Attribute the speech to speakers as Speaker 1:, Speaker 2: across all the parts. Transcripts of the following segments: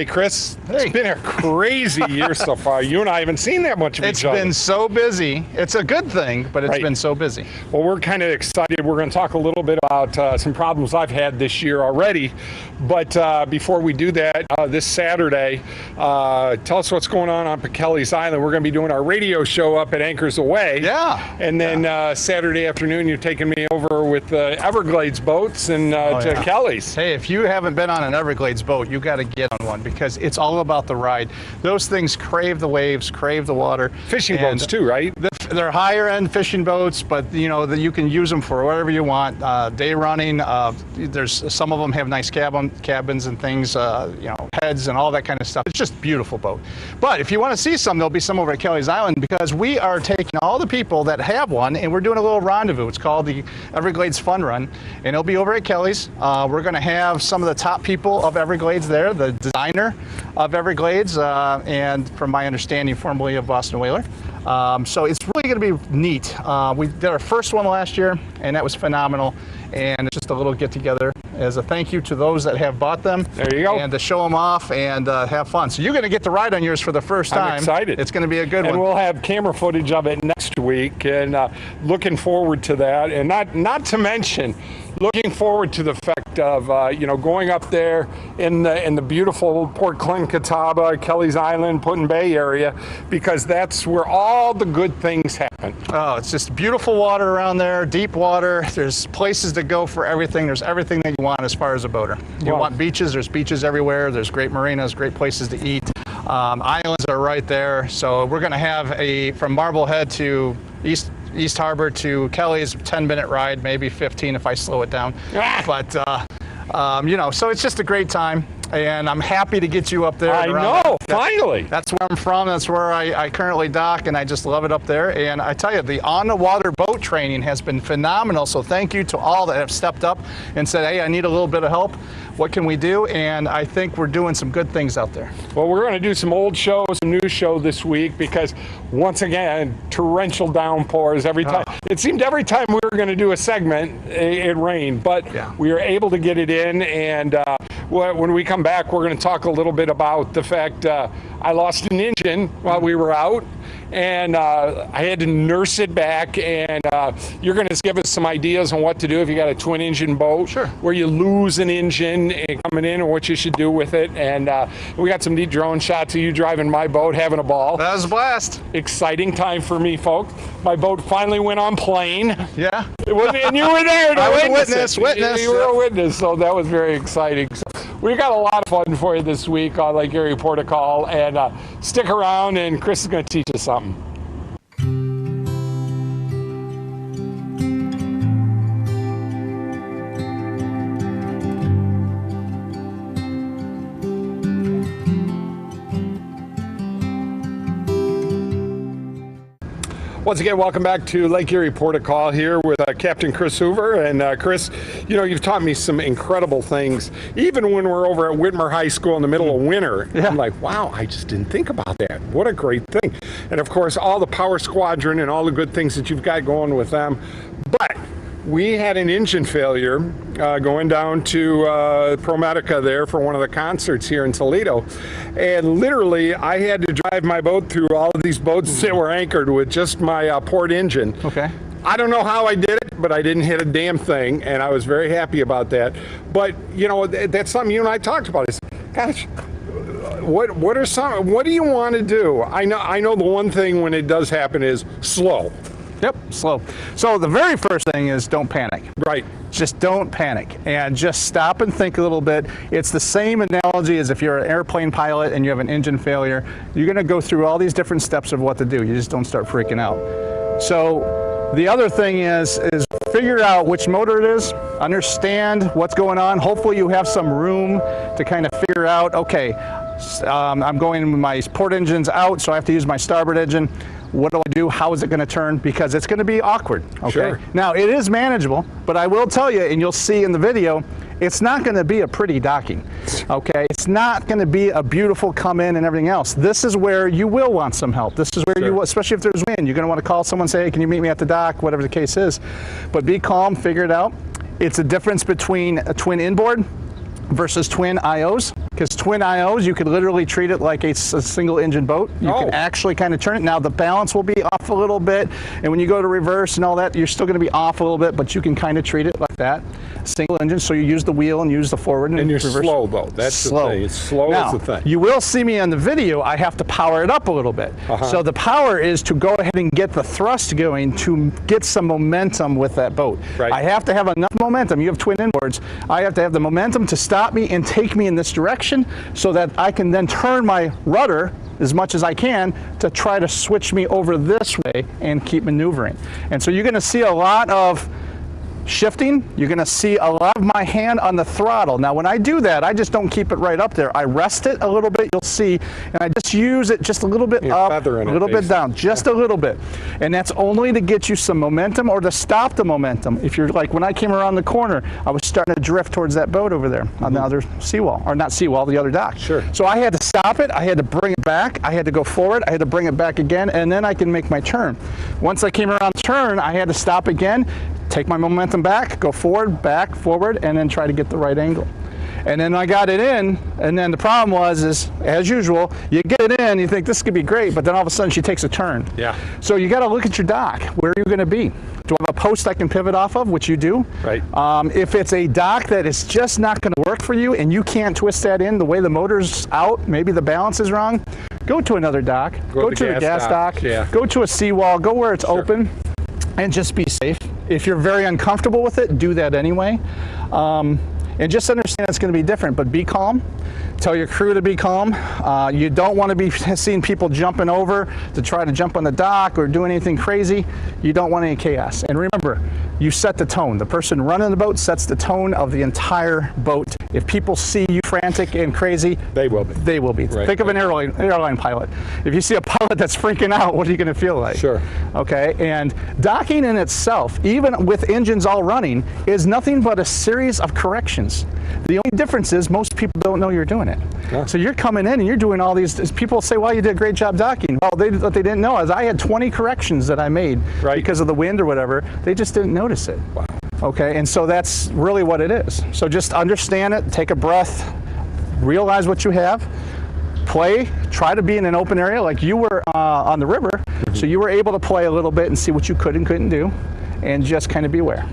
Speaker 1: Hey, Chris,
Speaker 2: Hey.
Speaker 1: It's been a crazy year so far. You and I haven't seen that much of each other.
Speaker 2: It's been so busy. It's a good thing, but it's been so busy.
Speaker 1: Well, we're kind of excited. We're going to talk a little bit about some problems I've had this year already. But before we do that, this Saturday, tell us what's going on Kelly's Island. We're going to be doing our radio show up at Anchors Away.
Speaker 2: Yeah.
Speaker 1: And then Saturday afternoon, you're taking me over with the Everglades boats and to Kelly's.
Speaker 2: Hey, if you haven't been on an Everglades boat, you got to get on one because it's all about the ride. Those things crave the waves, crave the water.
Speaker 1: Fishing boats too, right?
Speaker 2: They're higher end fishing boats, but you know you can use them for whatever you want. Day running. There's some of them have nice cabins and things. You know, heads and all that kind of stuff. It's just a beautiful boat. But if you want to see some, there'll be some over at Kelly's Island because we are taking all the people that have one and we're doing a little rendezvous. It's called the Everglades Fun Run, and it'll be over at Kelly's. We're going to have some of the top people of Everglades there, the designer of Everglades, and from my understanding, formerly of Boston Whaler. So it's really going to be neat. We did our first one last year, and that was phenomenal. And it's just a little get-together as a thank you to those that have bought them.
Speaker 1: There you go.
Speaker 2: And to show them off and have fun. So you're going to get to ride on yours for the first time.
Speaker 1: I'm excited.
Speaker 2: It's going to be a good one.
Speaker 1: And we'll have camera footage of it next week, and looking forward to that. And not to mention, looking forward to the fact of you know, going up there in the beautiful Port Clinton, Catawba, Kelly's Island, Put in Bay area, because that's where all the good things happen.
Speaker 2: Oh, it's just beautiful water around there, deep water. There's places to go for everything. There's everything that you want as far as a boater. You want beaches, there's beaches everywhere. There's great marinas, great places to eat. Islands are right there. So we're going to have from Marblehead to East Harbor to Kelly's, 10-minute ride, maybe 15 if I slow it down. But, you know, so it's just a great time. And I'm happy to get you up there.
Speaker 1: I know, finally.
Speaker 2: That's where I'm from. That's where I currently dock, and I just love it up there. And I tell you, the on-the-water boat training has been phenomenal. So thank you to all that have stepped up and said, hey, I need a little bit of help. What can we do? And I think we're doing some good things out there.
Speaker 1: Well, we're going to do some old show, some new show this week because, once again, torrential downpours every time. It seemed every time we were going to do a segment, it rained. But we were able to get it in, and when we come back, we're going to talk a little bit about the fact I lost an engine while we were out, and I had to nurse it back, and you're going to give us some ideas on what to do if you got a twin engine boat where you lose an engine and coming in and what you should do with it. And we got some neat drone shots of you driving my boat, having a ball.
Speaker 2: That was a blast.
Speaker 1: Exciting time for me, folks. My boat finally went on plane.
Speaker 2: Yeah.
Speaker 1: And you were there to
Speaker 2: I was
Speaker 1: witness
Speaker 2: a witness.
Speaker 1: You were a witness, so that was very exciting. So we got a lot of fun for you this week on Lake Erie Port of Call, and stick around, and Chris is going to teach us something. Once again, welcome back to Lake Erie Port of Call here with Captain Chris Hoover. And Chris, you know, you've taught me some incredible things. Even when we're over at Whitmer High School in the middle of winter, I'm like, wow, I just didn't think about that. What a great thing. And of course, all the Power Squadron and all the good things that you've got going with them. But we had an engine failure going down to ProMedica there for one of the concerts here in Toledo. And literally, I had to drive my boat through all of these boats that were anchored with just my port engine.
Speaker 2: Okay.
Speaker 1: I don't know how I did it, but I didn't hit a damn thing, and I was very happy about that. But, you know, that's something you and I talked about. Is, gosh, what do you want to do? I know the one thing when it does happen is slow.
Speaker 2: Yep, slow. So the very first thing is don't panic.
Speaker 1: Right.
Speaker 2: Just don't panic and just stop and think a little bit. It's the same analogy as if you're an airplane pilot and you have an engine failure. You're going to go through all these different steps of what to do. You just don't start freaking out. So the other thing is figure out which motor it is, understand what's going on. Hopefully you have some room to kind of figure out, okay, I'm going, my port engine's out, so I have to use my starboard engine. What do I do? How is it going to turn? Because it's going to be awkward. Okay.
Speaker 1: Sure.
Speaker 2: Now it is manageable, but I will tell you, and you'll see in the video, it's not going to be a pretty docking. Okay. It's not going to be a beautiful come in and everything else. This is where you will want some help. This is where you, especially if there's wind, you're going to want to call someone, say, hey, can you meet me at the dock? Whatever the case is. But be calm, figure it out. It's a difference between a twin inboard versus twin IOs. because twin IOs, you could literally treat it like a single engine boat. You can actually kind of turn it. Now the balance will be off a little bit, and when you go to reverse and all that, you're still going to be off a little bit, but you can kind of treat it like that. Single engine, so you use the wheel and use the forward and
Speaker 1: you're
Speaker 2: reverse.
Speaker 1: slow though. That's
Speaker 2: slow.
Speaker 1: the thing. It's slow
Speaker 2: now,
Speaker 1: is the thing.
Speaker 2: You will see me on the video. I have to power it up a little bit. So the power is to go ahead and get the thrust going to get some momentum with that boat.
Speaker 1: Right.
Speaker 2: I have to have enough momentum. You have twin inboards. I have to have the momentum to stop me and take me in this direction so that I can then turn my rudder as much as I can to try to switch me over this way and keep maneuvering. And so you're going to see a lot of shifting. You're going to see a lot of my hand on the throttle. Now when I do that, I just don't keep it right up there. I rest it a little bit, you'll see, and I just use it just a little bit up, a little bit down, just a little bit. And that's only to get you some momentum or to stop the momentum. If you're like, when I came around the corner, I was starting to drift towards that boat over there on the other seawall, or not seawall, the other dock.
Speaker 1: Sure.
Speaker 2: So I had to stop it, I had to bring it back, I had to go forward, I had to bring it back again, and then I can make my turn. Once I came around the turn, I had to stop again, take my momentum back, go forward, back, forward, and then try to get the right angle. And then I got it in, and then the problem was, as usual, you get it in, you think this could be great, but then all of a sudden she takes a turn.
Speaker 1: Yeah.
Speaker 2: So you got to look at your dock. Where are you going to be? Do I have a post I can pivot off of, which you do?
Speaker 1: Right.
Speaker 2: If it's a dock that is just not going to work for you and you can't twist that in the way the motor's out, maybe the balance is wrong, go to another dock. Go to the gas dock.
Speaker 1: Yeah.
Speaker 2: Go to a seawall. Go where it's open, and just be safe. If you're very uncomfortable with it, do that anyway. And just understand it's going to be different, but be calm. Tell your crew to be calm. You don't want to be seeing people jumping over to try to jump on the dock or do anything crazy. You don't want any chaos. And remember, you set the tone. The person running the boat sets the tone of the entire boat. If people see you frantic and crazy,
Speaker 1: they will be.
Speaker 2: They will be.
Speaker 1: Right.
Speaker 2: Think of an airline pilot. If you see a pilot that's freaking out, what are you going to feel like?
Speaker 1: Sure.
Speaker 2: Okay, and docking in itself, even with engines all running, is nothing but a series of corrections. The only difference is most people don't know you're doing it. Yeah. So you're coming in and you're doing all these, people say, well, you did a great job docking. Well, what they didn't know is I had 20 corrections that I made because of the wind or whatever. They just didn't notice it.
Speaker 1: Wow.
Speaker 2: Okay, and so that's really what it is. So just understand it, take a breath, realize what you have, play, try to be in an open area like you were on the river, so you were able to play a little bit and see what you could and couldn't do, and just kind of beware.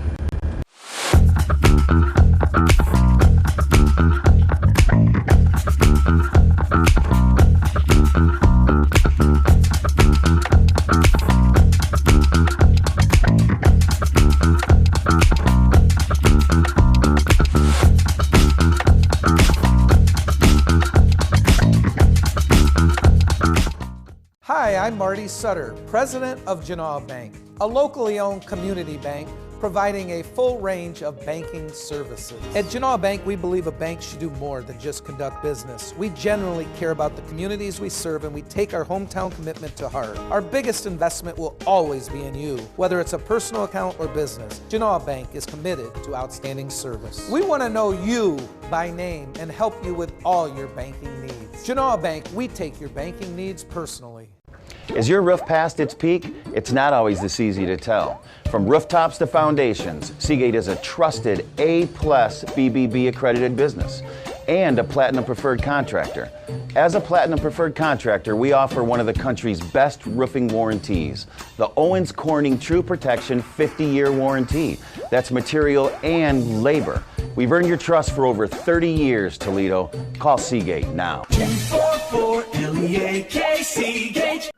Speaker 3: Hi, I'm Marty Sutter, President of Genoa Bank, a locally owned community bank providing a full range of banking services. At Genoa Bank, we believe a bank should do more than just conduct business. We genuinely care about the communities we serve, and we take our hometown commitment to heart. Our biggest investment will always be in you, whether it's a personal account or business. Genoa Bank is committed to outstanding service. We want to know you by name and help you with all your banking needs. Genoa Bank, we take your banking needs personally.
Speaker 4: Is your roof past its peak? It's not always this easy to tell. From rooftops to foundations, Seagate is a trusted A+ BBB accredited business and a Platinum Preferred contractor. As a Platinum Preferred contractor, we offer one of the country's best roofing warranties, the Owens Corning True Protection 50-year warranty. That's material and labor. We've earned your trust for over 30 years, Toledo. Call Seagate now.
Speaker 5: 244-LEAK Seagate.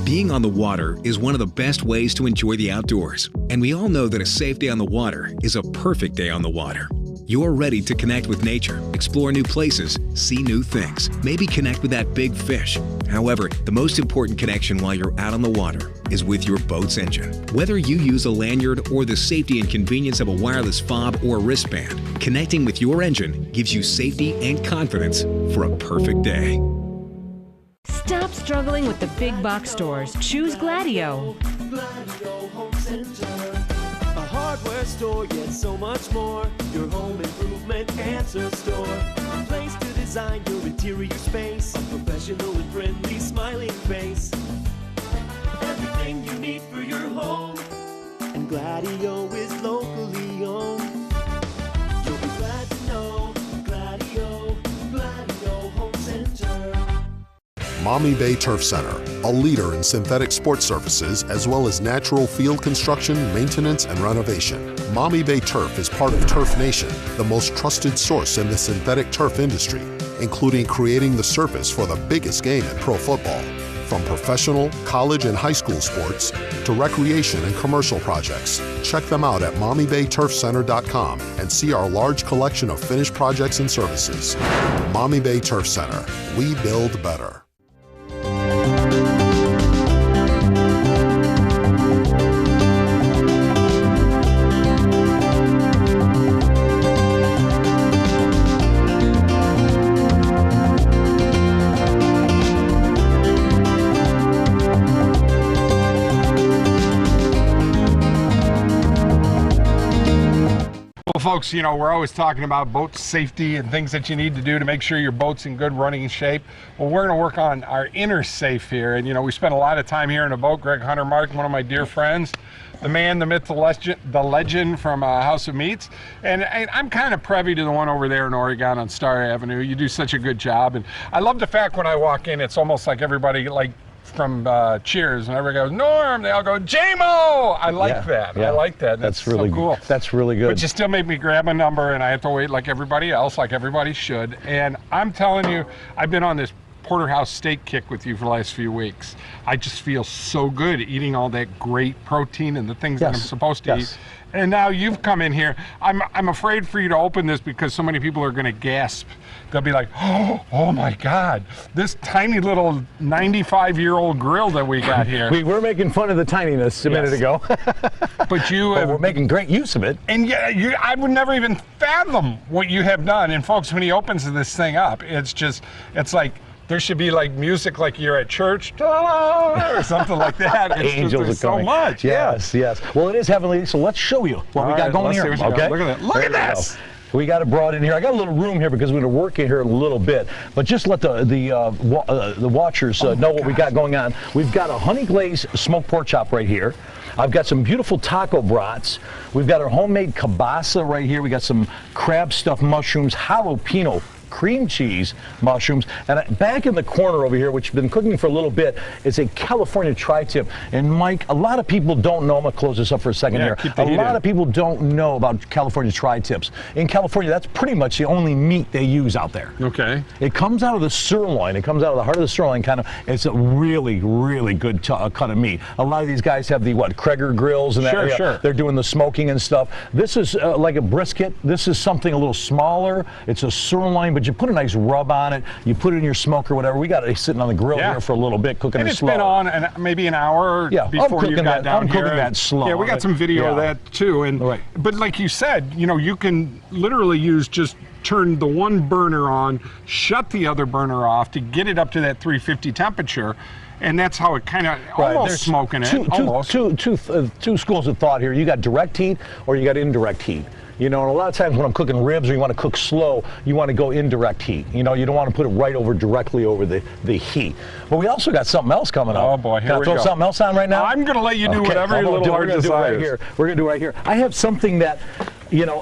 Speaker 6: Being on the water is one of the best ways to enjoy the outdoors, and we all know that a safe day on the water is a perfect day on the water. You're ready to connect with nature, explore new places, see new things, maybe connect with that big fish. However, the most important connection while you're out on the water is with your boat's engine. Whether you use a lanyard or the safety and convenience of a wireless fob or wristband, connecting with your engine gives you safety and confidence for a perfect day.
Speaker 7: Stop struggling with the big box stores. Choose Gladieux.
Speaker 5: Gladieux Home Center. A hardware store, yet so much more. Your home improvement answer store. A place to design your interior space. A professional and friendly smiling face. Everything you need for your home. And Gladieux is locally owned. You'll be glad to know Gladieux.
Speaker 8: Maumee Bay Turf Center, a leader in synthetic sports surfaces as well as natural field construction, maintenance, and renovation. Maumee Bay Turf is part of Turf Nation, the most trusted source in the synthetic turf industry, including creating the surface for the biggest game in pro football. From professional, college, and high school sports to recreation and commercial projects, check them out at MaumeeBayTurfCenter.com and see our large collection of finished projects and services. Maumee Bay Turf Center. We build better.
Speaker 1: Folks, you know, we're always talking about boat safety and things that you need to do to make sure your boat's in good running shape. Well, we're going to work on our inner safe here. And, you know, we spent a lot of time here in a boat. Greg Huntermark, one of my dear friends, the man, the myth, the legend from House of Meats. And I'm kind of privy to the one over there in Oregon on Star Avenue. You do such a good job. And I love the fact when I walk in, it's almost like everybody, like, from Cheers, and everybody goes, Norm, they all go, J-Mo! I like that.
Speaker 9: Yeah.
Speaker 1: I like that.
Speaker 9: That's really
Speaker 1: so cool.
Speaker 9: That's really good.
Speaker 1: But you still make me grab a number, and I have to wait like everybody else, like everybody should. And I'm telling you, I've been on this porterhouse steak kick with you for the last few weeks. I just feel so good eating all that great protein and the things that I'm supposed to eat. And now you've come in here. I'm afraid for you to open this because so many people are going to gasp. They'll be like, oh my God, this tiny little 95-year-old grill that we got here.
Speaker 9: We were making fun of the tininess a minute ago.
Speaker 1: But we're
Speaker 9: making great use of it.
Speaker 1: And yeah, I would never even fathom what you have done. And folks, when he opens this thing up, it's like, there should be like music like you're at church or something like that.
Speaker 9: Angels are
Speaker 1: so
Speaker 9: coming.
Speaker 1: much.
Speaker 9: Yes, yes. Well, it is heavenly, so let's show you what we got going here. Okay?
Speaker 1: Look at that. Look at this.
Speaker 9: We got it brought in here. I got a little room here because we're going to work in here a little bit. But just let the watchers know what we got going on. We've got a honey glazed smoked pork chop right here. I've got some beautiful taco brats. We've got our homemade kielbasa right here. We got some crab stuffed mushrooms, jalapeno cream cheese mushrooms, and back in the corner over here, which I've been cooking for a little bit, is a California tri-tip. And Mike, a lot of people don't know. I'm gonna close this up for a second here. A lot of people don't know about California tri-tips. In California, that's pretty much the only meat they use out there.
Speaker 1: Okay.
Speaker 9: It comes out of the sirloin. It comes out of the heart of the sirloin, kind of. It's a really, really good cut of meat. A lot of these guys have the Krager grills and that.
Speaker 1: Sure.
Speaker 9: They're doing the smoking and stuff. This is like a brisket. This is something a little smaller. It's a sirloin, but you put a nice rub on it. You put it in your smoker, whatever. We got it sitting on the grill here for a little bit, cooking it slow.
Speaker 1: And it's been on maybe an hour before you got down here.
Speaker 9: I'm cooking that slow.
Speaker 1: Yeah, we got some video of that too. And but like you said, you know, you can literally turn the one burner on, shut the other burner off to get it up to that 350 temperature. And that's how it kind of almost smoking it.
Speaker 9: Two schools of thought here. You got direct heat or you got indirect heat. You know, and a lot of times when I'm cooking ribs or you want to cook slow, you want to go indirect heat. You know, you don't want to put it directly over the heat. But we also got something else coming up.
Speaker 1: Oh boy, here we go.
Speaker 9: Can I throw something else on right now?
Speaker 1: I'm going to let you do whatever your little heart desires.
Speaker 9: We're going to do it right here. I have something that, you know,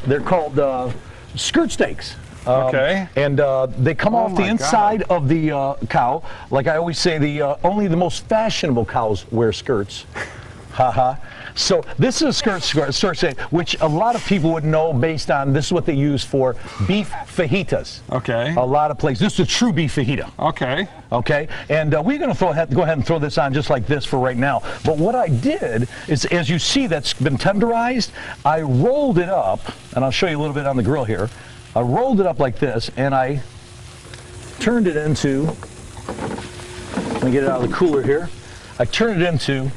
Speaker 9: they're called skirt steaks.
Speaker 1: Okay.
Speaker 9: And they come off the inside of the cow. Like I always say, only the most fashionable cows wear skirts. Haha. So this is a skirt steak, which a lot of people would know based on, this is what they use for beef fajitas.
Speaker 1: Okay.
Speaker 9: A lot of places. This is a true beef fajita.
Speaker 1: Okay.
Speaker 9: Okay. And we're going to go ahead and throw this on just like this for right now. But what I did is, as you see, that's been tenderized. I rolled it up, and I'll show you a little bit on the grill here. I rolled it up like this, and I turned it into, let me get it out of the cooler here. I turned it into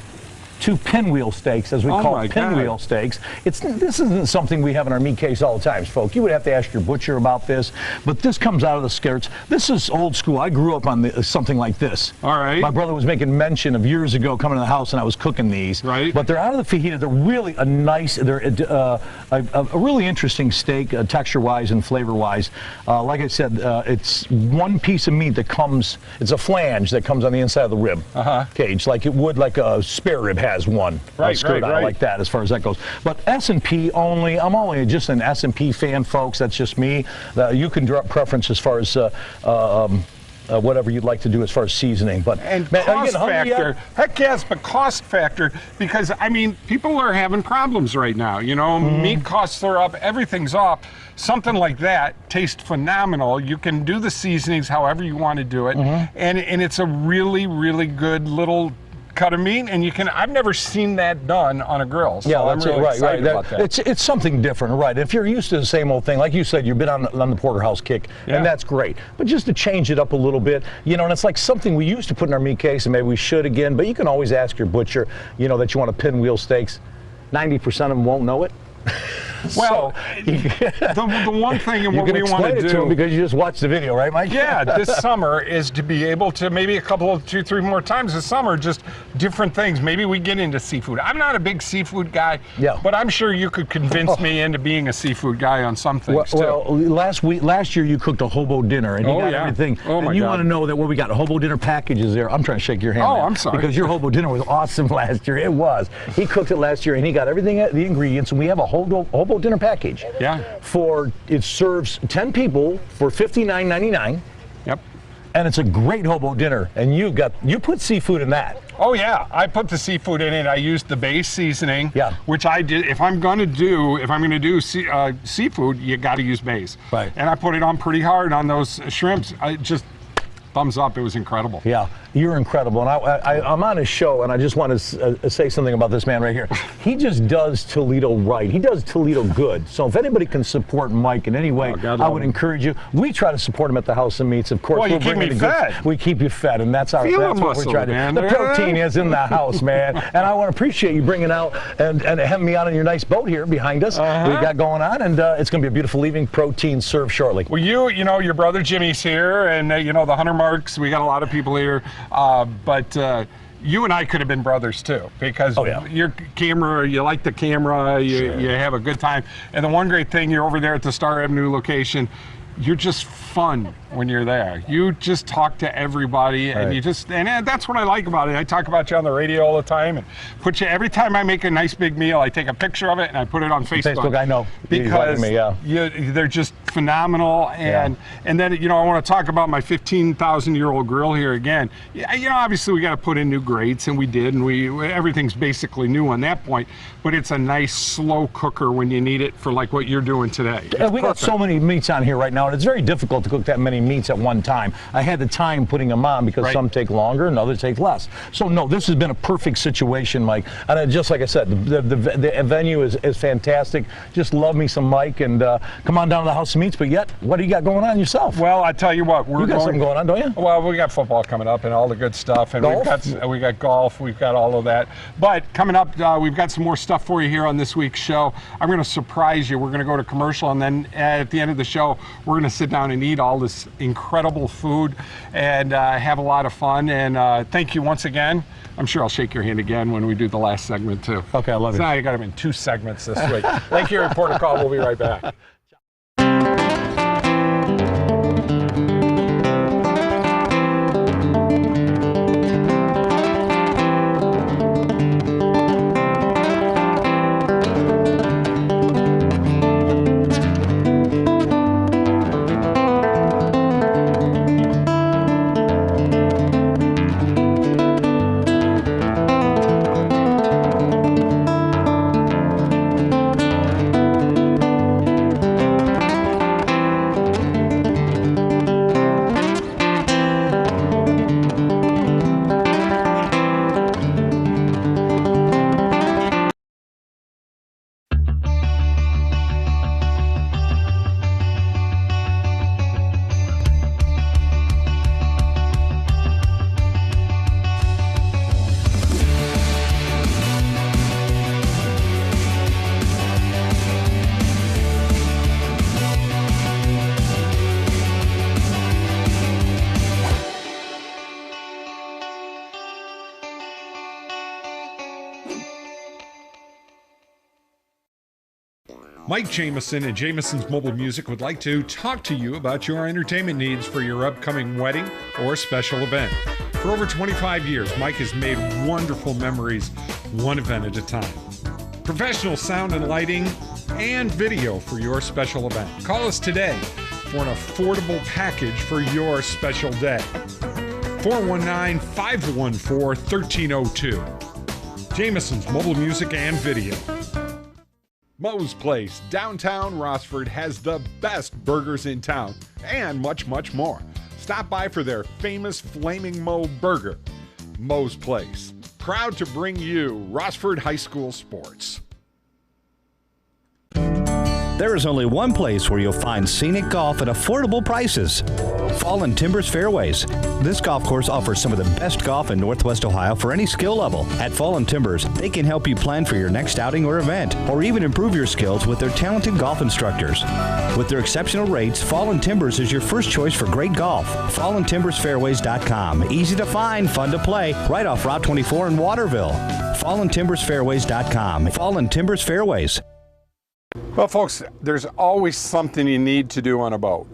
Speaker 9: two pinwheel steaks, as we call it, pinwheel steaks. This isn't something we have in our meat case all the time, folks. You would have to ask your butcher about this, but this comes out of the skirts. This is old school. I grew up on something like this.
Speaker 1: All right.
Speaker 9: My brother was making mention of years ago coming to the house and I was cooking these.
Speaker 1: Right.
Speaker 9: But they're out of the fajita. They're really a nice, they're a really interesting steak, texture-wise and flavor-wise. Like I said, it's one piece of meat that comes, it's a flange that comes on the inside of the rib cage, like it would like a spare rib has one. Skirt like that as far as that goes. But S&P only, I'm only just an S&P fan, folks. That's just me. You can drop preference as far as whatever you'd like to do as far as seasoning. But
Speaker 1: and
Speaker 9: man,
Speaker 1: cost factor, heck yes, but cost factor, because I mean, people are having problems right now. You know, meat costs are up, everything's up. Something like that tastes phenomenal. You can do the seasonings however you want to do it, and it's a really, really good little cut of meat, and you can. I've never seen that done on a grill. So
Speaker 9: yeah,
Speaker 1: I'm
Speaker 9: that's
Speaker 1: really
Speaker 9: right.
Speaker 1: excited about that.
Speaker 9: It's something different, right? If you're used to the same old thing, like you said, you've been on the porterhouse kick, and that's great. But just to change it up a little bit, you know, and it's like something we used to put in our meat case, and maybe we should again. But you can always ask your butcher, you know, that you want to pinwheel steaks. 90% of them won't know it.
Speaker 1: Well, the one thing and what we want to do,
Speaker 9: because you just watched the video, right, Mike?
Speaker 1: Yeah, this summer is to be able to maybe a couple of 2-3 more times this summer, just different things. Maybe we get into seafood. I'm not a big seafood guy, but I'm sure you could convince me into being a seafood guy on some things too.
Speaker 9: Well, last year you cooked a hobo dinner, and you got everything.
Speaker 1: Oh my
Speaker 9: and you
Speaker 1: God.
Speaker 9: want to know that what we got a hobo dinner package is there. I'm trying to shake your hand.
Speaker 1: Oh,
Speaker 9: man,
Speaker 1: I'm sorry.
Speaker 9: because your hobo dinner was awesome last year. It was. He cooked it last year, and he got everything, the ingredients, and we have a hobo dinner package.
Speaker 1: Yeah.
Speaker 9: It serves 10 people for $59.99.
Speaker 1: Yep.
Speaker 9: And it's a great hobo dinner, and you put seafood in that.
Speaker 1: Oh yeah, I put the seafood in it. I used the base seasoning, which I did. If I'm going to do seafood, you got to use base.
Speaker 9: Right.
Speaker 1: And I put it on pretty hard on those shrimps. I just thumbs up. It was incredible.
Speaker 9: Yeah, you're incredible. And I'm on his show, and I just want to say something about this man right here. He just does Toledo right. He does Toledo good. So if anybody can support Mike in any way, I would encourage you. We try to support him at the House of Meats. Of course,
Speaker 1: well, you keep me fed.
Speaker 9: We keep you fed, and that's what we're trying to do. The protein is in the house, man. And I want to appreciate you bringing out and having me out on your nice boat here behind us. We got going on, and it's going to be a beautiful evening. Protein served shortly.
Speaker 1: Well, you know, your brother Jimmy's here, and you know, the Huntermark. We got a lot of people here, but you and I could have been brothers too, because your camera, you like the camera, you have a good time. And the one great thing, you're over there at the Star Avenue location, you're just fun when you're there. You just talk to everybody, and and that's what I like about it. I talk about you on the radio all the time, and put you every time I make a nice big meal, I take a picture of it and I put it on Facebook.
Speaker 9: Facebook, I know,
Speaker 1: because they're just phenomenal. And then, you know, I want to talk about my 15,000-year-old grill here again. You know, obviously we got to put in new grates, and we did, and everything's basically new on that point. But it's a nice slow cooker when you need it for like what you're doing today.
Speaker 9: We got so many meats on here right now, and it's very difficult to cook that many meats at one time. I had the time putting them on because some take longer and others take less. So no, this has been a perfect situation, Mike. And just like I said, the venue is fantastic. Just love me some Mike, and come on down to the House of Meats. But yet, what do you got going on yourself?
Speaker 1: Well, I tell you what,
Speaker 9: you got something going on, don't you?
Speaker 1: Well, we got football coming up and all the good stuff, and
Speaker 9: golf?
Speaker 1: we got golf, we've got all of that. But coming up, we've got some more stuff for you here on this week's show. I'm going to surprise you. We're going to go to commercial, and then at the end of the show, we're going to sit down and eat all this incredible food and have a lot of fun. And thank you once again. I'm sure I'll shake your hand again when we do the last segment too.
Speaker 9: Okay, I love it.
Speaker 1: Now you got them in 2 segments this week. Thank you, Reporter Call. We'll be right back. Mike Jameson and Jameson's Mobile Music would like to talk to you about your entertainment needs for your upcoming wedding or special event. For over 25 years, Mike has made wonderful memories, one event at a time. Professional sound and lighting and video for your special event. Call us today, for an affordable package for your special day. 419-514-1302. Jameson's Mobile Music and Video. Moe's Place, downtown Rossford, has the best burgers in town and much, much more. Stop by for their famous Flaming Moe burger. Moe's Place, proud to bring you Rossford High School sports.
Speaker 10: There is only one place where you'll find scenic golf at affordable prices. Fallen Timbers Fairways. This golf course offers some of the best golf in Northwest Ohio for any skill level. At Fallen Timbers, they can help you plan for your next outing or event, or even improve your skills with their talented golf instructors. With their exceptional rates, Fallen Timbers is your first choice for great golf. FallenTimbersFairways.com. Easy to find, fun to play, right off Route 24 in Waterville. FallenTimbersFairways.com. Fallen Timbers Fairways.
Speaker 1: Well, folks, there's always something you need to do on a boat.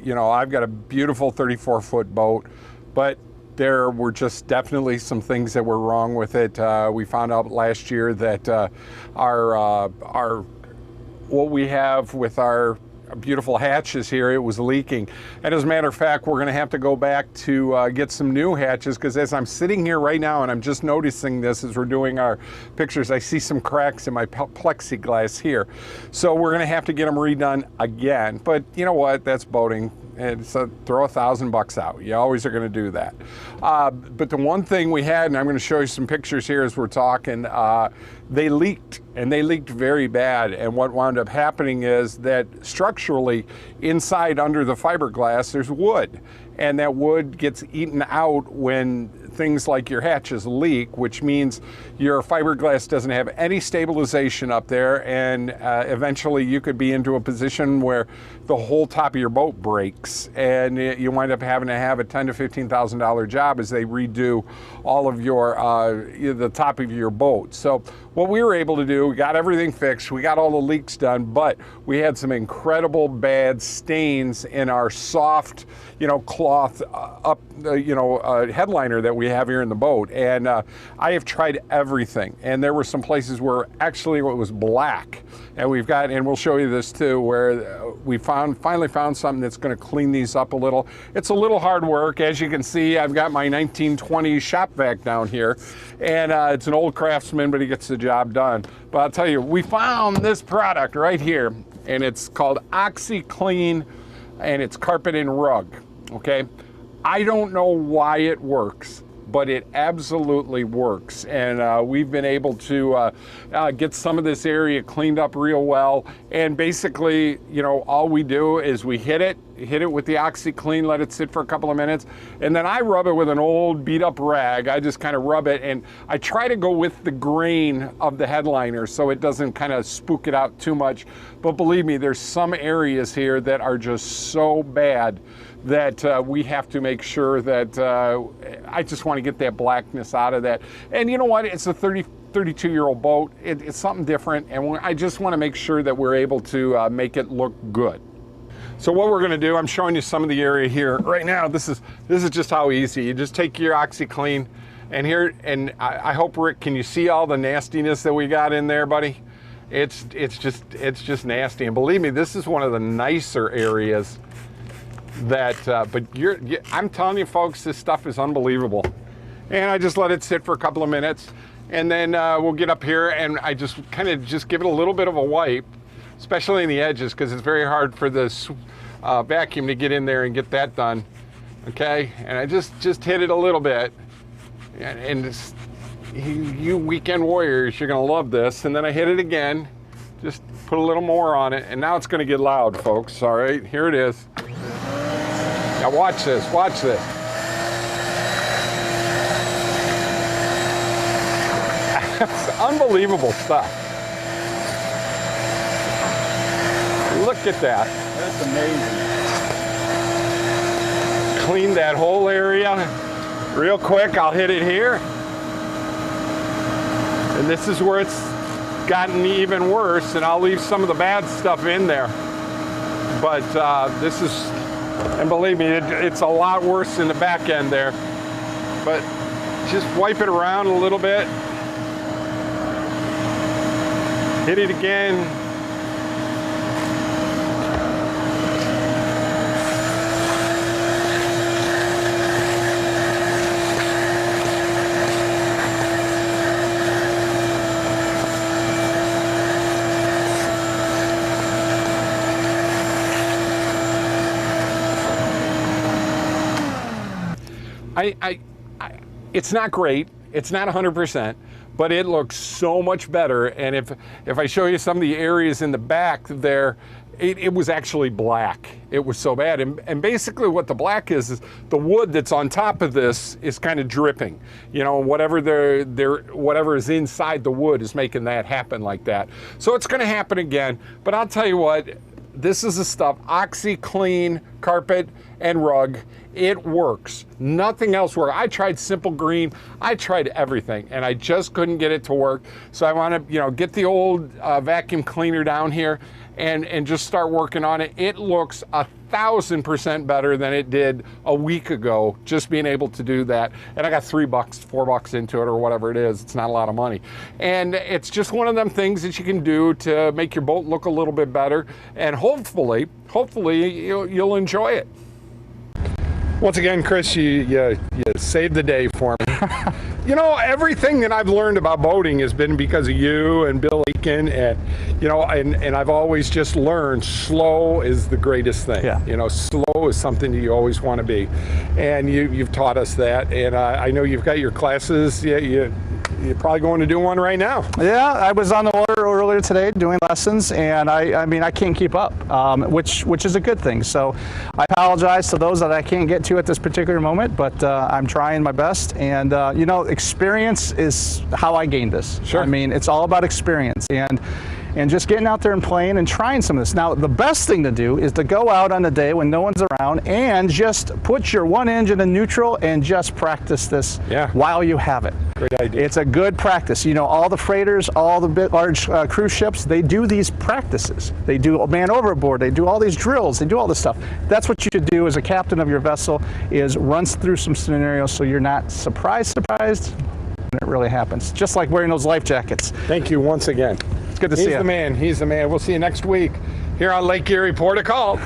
Speaker 1: You know, I've got a beautiful 34-foot boat, but there were just definitely some things that were wrong with it. We found out last year that our what we have with our beautiful hatches here, it was leaking. And as a matter of fact, we're going to have to go back to get some new hatches, because as I'm sitting here right now and I'm just noticing this as we're doing our pictures, I see some cracks in my plexiglass here. So we're going to have to get them redone again. But you know what? That's boating. And so throw $1,000 out. You always are going to do that. But the one thing we had, and I'm going to show you some pictures here as we're talking, they leaked, and they leaked very bad. And what wound up happening is that structurally, inside under the fiberglass, there's wood. And that wood gets eaten out when things like your hatches leak, which means your fiberglass doesn't have any stabilization up there, and eventually you could be into a position where the whole top of your boat breaks, and you wind up having to have a $10,000 to $15,000 job as they redo all of your the top of your boat. So what we were able to do, we got everything fixed, we got all the leaks done, but we had some incredible bad stains in our soft, cloth headliner that we have here in the boat. And I have tried everything, and there were some places where actually it was black. And we'll show you this too, where we finally found something that's going to clean these up a little. It's a little hard work. As you can see, I've got my 1920 shop vac down here, and it's an old Craftsman, but he gets the job done. But I'll tell you, we found this product right here, and it's called OxyClean, and it's carpet and rug. Okay, I don't know why it works, but it absolutely works. And we've been able to get some of this area cleaned up real well. And basically, all we do is we hit it with the OxyClean, let it sit for a couple of minutes, and then I rub it with an old beat up rag. I just kind of rub it, and I try to go with the grain of the headliner so it doesn't kind of spook it out too much. But believe me, there's some areas here that are just so bad that we have to make sure that I just want to get that blackness out of that. And you know what? It's a 32-year-old boat. It's something different, and I just want to make sure that we're able to make it look good. So what we're going to do, I'm showing you some of the area here right now. This is just how easy. You just take your OxyClean, and here, and I hope, Rick, can you see all the nastiness that we got in there, buddy? It's just nasty. And believe me, this is one of the nicer areas that, but I'm telling you folks, this stuff is unbelievable. And I just let it sit for a couple of minutes, and then we'll get up here and I just kind of give it a little bit of a wipe, especially in the edges, because it's very hard for this vacuum to get in there and get that done. Okay, and I just hit it a little bit, and you weekend warriors, you're gonna love this. And then I hit it again, just put a little more on it, and now it's gonna get loud, folks. All right, here it is. Now watch this, watch this. It's unbelievable stuff. Look at that.
Speaker 2: That's amazing.
Speaker 1: Clean that whole area real quick. I'll hit it here. And this is where it's gotten even worse, and I'll leave some of the bad stuff in there. But this is, and believe me, it's a lot worse in the back end there. But just wipe it around a little bit. Hit it again. It's not great. It's not 100%, but it looks so much better. And if I show you some of the areas in the back there, it was actually black. It was so bad. And basically what the black is the wood that's on top of this is kind of dripping. You know, whatever whatever is inside the wood is making that happen like that. So it's going to happen again. But I'll tell you what, this is the stuff, OxyClean carpet and rug. It works. Nothing else works. I tried Simple Green. I tried everything, and I just couldn't get it to work. So I want to, you know, get the old vacuum cleaner down here and just start working on it. It looks 1,000% better than it did a week ago, just being able to do that. And I got $3, $4 into it, or whatever it is. It's not a lot of money. And it's just one of them things that you can do to make your boat look a little bit better. And hopefully you'll enjoy it. Once again, Chris, you saved the day for me. You know, everything that I've learned about boating has been because of you and Bill Aiken, and you know, and I've always just learned slow is the greatest thing. Yeah. You know, slow is something that you always want to be, and you've taught us that. And I know you've got your classes. Yeah, you're probably going to do one right now.
Speaker 2: Yeah, I was on the water earlier today doing lessons, and I mean, I can't keep up, which is a good thing. So I apologize to those that I can't get to at this particular moment, but I'm trying my best. And you know, experience is how I gained this. Sure. I mean, it's all about experience and just getting out there and playing and trying some of this. Now, the best thing to do is to go out on a day when no one's around and just put your one engine in neutral and just practice this while you have it.
Speaker 1: Great idea.
Speaker 2: It's a good practice. You know, all the freighters, all the large cruise ships, they do these practices. They do man overboard. They do all these drills. They do all this stuff. That's what you should do as a captain of your vessel, is run through some scenarios so you're not surprised when it really happens. Just like wearing those life jackets.
Speaker 1: Thank you once again.
Speaker 2: It's good to see you.
Speaker 1: He's the man. He's the man. We'll see you next week here on Lake Erie Port of Call.